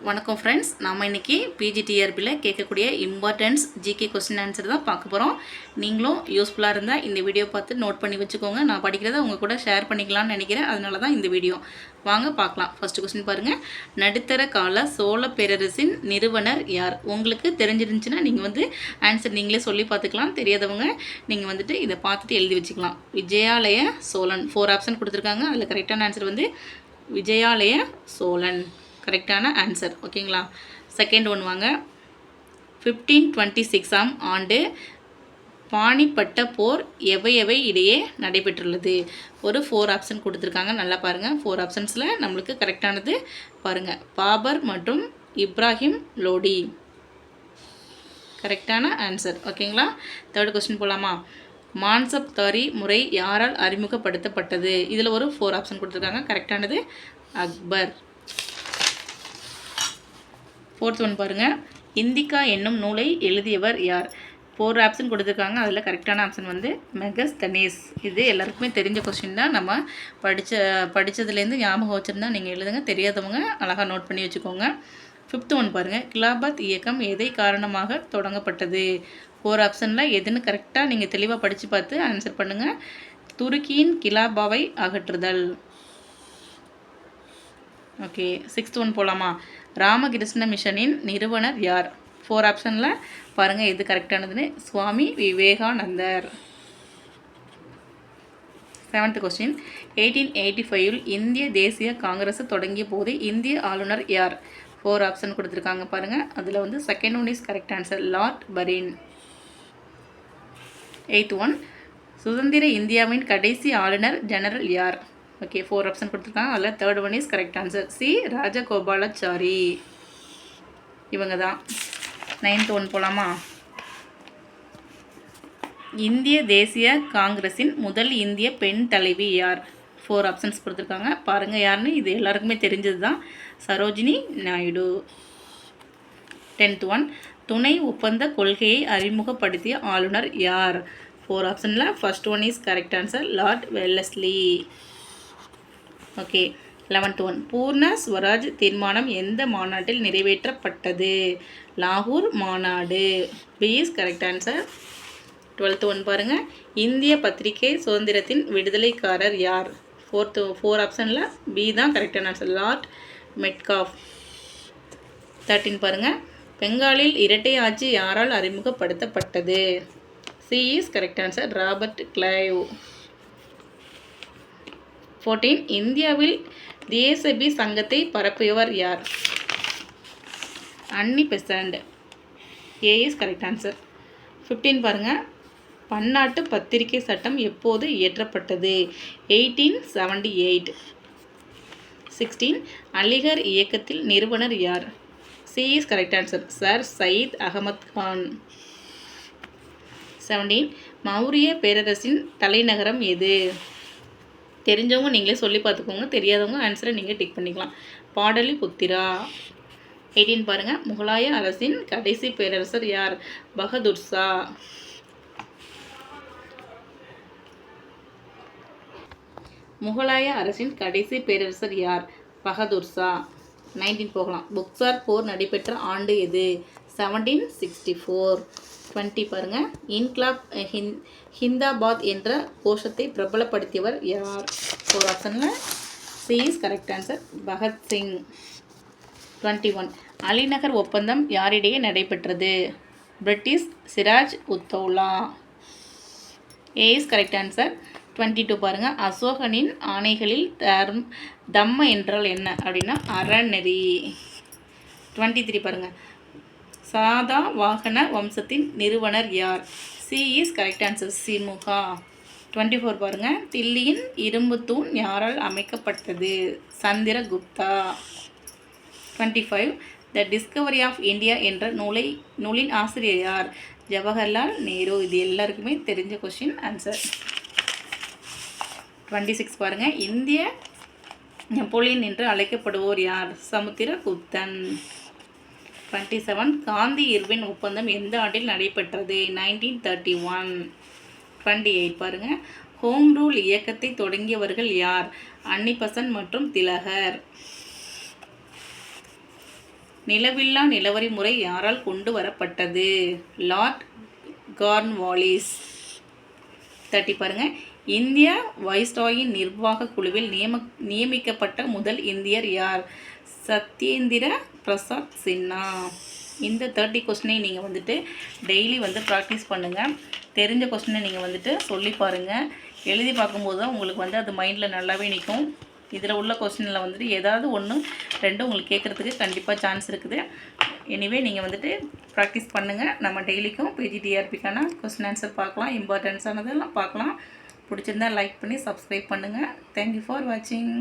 வணக்கம் ஃப்ரெண்ட்ஸ், நம்ம இன்றைக்கி பிஜிடிஆர்பியில் கேட்கக்கூடிய இம்பார்ட்டன்ஸ் ஜிகே கொஸ்டின் ஆன்சர் தான் பார்க்க போகிறோம். நீங்களும் யூஸ்ஃபுல்லாக இருந்தால் இந்த வீடியோ பார்த்து நோட் பண்ணி வச்சுக்கோங்க. நான் படிக்கிறத உங்கள் கூட ஷேர் பண்ணிக்கலாம்னு நினைக்கிறேன். அதனால தான் இந்த வீடியோ. வாங்க பார்க்கலாம். ஃபஸ்ட்டு கொஸ்டின் பாருங்கள். நடுத்தர கால சோழ பேரரசின் நிறுவனர் யார்? உங்களுக்கு தெரிஞ்சிருந்துச்சுன்னா நீங்கள் ஆன்சர் நீங்களே சொல்லி பார்த்துக்கலாம். தெரியாதவங்க நீங்கள் இதை பார்த்துட்டு எழுதி வச்சுக்கலாம். விஜயாலய சோழன் 4 ஆப்ஷன் கொடுத்துருக்காங்க. அதில் கரெக்டான ஆன்சர் விஜயாலய சோழன் கரெக்டான ஆன்சர். ஓகேங்களா? செகண்ட் ஒன் வாங்க. 1526ஆம் ஆண்டு பாணிப்பட்ட போர் எவை இடையே நடைபெற்றுள்ளது? ஒரு 4 ஆப்ஷன் கொடுத்துருக்காங்க. நல்லா பாருங்கள். 4 ஆப்ஷன்ஸில் நம்மளுக்கு கரெக்டானது பாருங்கள். பாபர் மற்றும் இப்ராஹிம் லோடி கரெக்டான ஆன்சர். ஓகேங்களா? தேர்ட் கொஸ்டின் போகலாமா? மான்சப்தாரி முறை யாரால் அறிமுகப்படுத்தப்பட்டது? இதில் ஒரு 4 ஆப்ஷன் கொடுத்துருக்காங்க. கரெக்டானது அக்பர். ஃபோர்த் ஒன் பாருங்கள். இந்திகா என்னும் நூலை எழுதியவர் யார்? 4 ஆப்ஷன் கொடுத்துருக்காங்க. அதில் கரெக்டான ஆப்ஷன் மெகஸ்தனீஸ். இது எல்லாருக்குமே தெரிஞ்ச கொஸ்டின் தான். நம்ம படித்ததுலேருந்து ஞாபகம் வச்சுருந்தா நீங்கள் எழுதுங்க. தெரியாதவங்க அழகாக நோட் பண்ணி வச்சுக்கோங்க. ஃபிஃப்த் ஒன் பாருங்கள். கிலாபத் இயக்கம் எதை காரணமாக தொடங்கப்பட்டது? 4 ஆப்ஷனில் எதுன்னு கரெக்டாக நீங்கள் தெளிவாக படித்து பார்த்து ஆன்சர் பண்ணுங்கள். துருக்கியின் கிலாபாவை அகற்றுதல். ஓகே, சிக்ஸ்த் ஒன் போகலாமா? ராமகிருஷ்ண மிஷனின் நிறுவனர் யார்? 4 ஆப்ஷனில் பாருங்கள் எது கரெக்டானதுன்னு. சுவாமி விவேகானந்தர். Seventh question. 1885இல் இந்திய தேசிய காங்கிரஸ் தொடங்கிய போது இந்திய ஆளுநர் யார்? 4 ஆப்ஷன் கொடுத்துருக்காங்க பாருங்கள். அதில் second one is correct answer, lord பரின். Eight one. சுதந்திர இந்தியாவின் கடைசி ஆளுநர் ஜெனரல் யார்? ஓகே, 4 ஆப்ஷன் கொடுத்துருக்காங்க. அதில் third one is correct answer, C Rajagopalachari. இவங்க தான். நைன்த் ஒன் போகலாமா? இந்திய தேசிய காங்கிரஸின் முதல் இந்திய பெண் தலைவி யார்? 4 ஆப்ஷன்ஸ் கொடுத்துருக்காங்க. பாருங்கள் யாருன்னு. இது எல்லாருக்குமே தெரிஞ்சது தான். சரோஜினி நாயுடு. 10th one. துணை ஒப்பந்த கொள்கையை அறிமுகப்படுத்திய ஆளுநர் யார்? 4 ஆப்ஷனில் first one is correct answer, Lord Wellesley. Okay, 11th one. Purna Swaraj தீர்மானம் எந்த மாநாட்டில் நிறைவேற்றப்பட்டது? லாகூர் மாநாடு. B is correct answer. 12th one பாருங்கள். இந்திய பத்திரிகை சுதந்திரத்தின் விடுதலைக்காரர் யார்? 4 ஆப்ஷனில் பி தான் கரெக்டான ஆன்சர், லார்ட் மெட்காஃப். 13 பாருங்கள். பெங்காலில் இரட்டை ஆட்சி யாரால் அறிமுகப்படுத்தப்பட்டது? C is correct answer, Robert Clive. 14. இந்தியாவில் தேசபி சங்கத்தை பரப்பியவர் யார்? அன்னி பெசன்ட். ஏ இஸ் கரெக்ட் ஆன்சர். 15 பாருங்கள். பன்னாட்டு பத்திரிகை சட்டம் எப்போது இயற்றப்பட்டது? 1878. 16. அலிகர் இயக்கத்தில் நிறுவனர் யார்? C is correct answer, sir Syed Ahmad Khan. 17. Maurya பேரரசின் தலைநகரம் எது? தெரிஞ்சவங்க நீங்களே சொல்லி பார்த்துக்கோங்க. தெரியாதவங்க ஆன்சரை நீங்கள் டிக் பண்ணிக்கலாம். பாடலிபுத்திரா. 18 பாருங்கள். முகலாய அரசின் கடைசி பேரரசர் யார்? பகதூர் ஷா. முகலாய அரசின் கடைசி பேரரசர் யார்? பகதூர் ஷா. 19 போகலாம். புக்சார் போர் நடைபெற்ற ஆண்டு எது? 1764. 20 பாருங்கள். இன்க்லாப் ஹிந்தாபாத் என்ற கோஷத்தை பிரபலப்படுத்தியவர் யார்? 4 ஆப்ஷனில் C is correct answer, Bhagat Singh. 21. Alinagar ஒப்பந்தம் யாரிடையே நடைபெற்றது? British Siraj Uddaula. A is correct answer. 22 பாருங்கள். அசோகனின் ஆணைகளில் தம்ம என்றால் என்ன அப்படின்னா அறநெறி. 23 பாருங்கள். சாதா வாகன வம்சத்தின் நிறுவனர் யார்? C is correct answer, Simuka. 24 பாருங்கள். தில்லியின் இரும்பு தூண் யாரால் அமைக்கப்பட்டது? Chandragupta. 25. The discovery of India என்ற நூலின் ஆசிரியர் யார்? ஜவஹர்லால் நேரு. இது எல்லாருக்குமே தெரிஞ்ச கொஸ்டின் ஆன்சர். 26 பாருங்கள். இந்திய நெப்போலியன் என்று அழைக்கப்படுவோர் யார்? சமுத்திரகுப்தன். 27. காந்தி இர்வின் ஒப்பந்தம் எந்த ஆண்டில் நடைபெற்றது? 1931. 28 பாருங்கள். ஹோம் ரூல் இயக்கத்தை தொடங்கியவர்கள் யார்? அன்னி பெசன்ட் மற்றும் திலகர். நிலவில்லா நிலவரி முறை யாரால் கொண்டு வரப்பட்டது? Lord Cornwallis. 30 பாருங்கள். இந்திய வைஸ்ராயின் நிர்வாக குழுவில் நியமிக்கப்பட்ட முதல் இந்தியர் யார்? சத்யேந்திர பிரசாத் சின்ஹா. இந்த 30 கொஸ்டினை நீங்கள் வந்துட்டு டெய்லி வந்து ப்ராக்டிஸ் பண்ணுங்கள். தெரிஞ்ச கொஸ்டினை நீங்கள் வந்துட்டு சொல்லி பாருங்கள். எழுதி பார்க்கும்போது தான் உங்களுக்கு வந்து அது மைண்டில் நல்லாவே நிற்கும். இதில் உள்ள கொஸ்டினில் வந்துட்டு ஏதாவது 1 2 உங்களுக்கு கேட்குறதுக்கு கண்டிப்பாக சான்ஸ் இருக்குது. எனிவே நீங்கள் வந்துட்டு ப்ராக்டிஸ் பண்ணுங்கள். நம்ம டெய்லிக்கும் பிஜிடிஆர்பிக்கான கொஸ்டின் ஆன்சர் பார்க்கலாம், இம்பார்ட்டன்ஸானதெல்லாம் பார்க்கலாம். பிடிச்சிருந்தால் லைக் பண்ணி சப்ஸ்கிரைப் பண்ணுங்கள். தேங்க்யூ ஃபார் வாட்சிங்.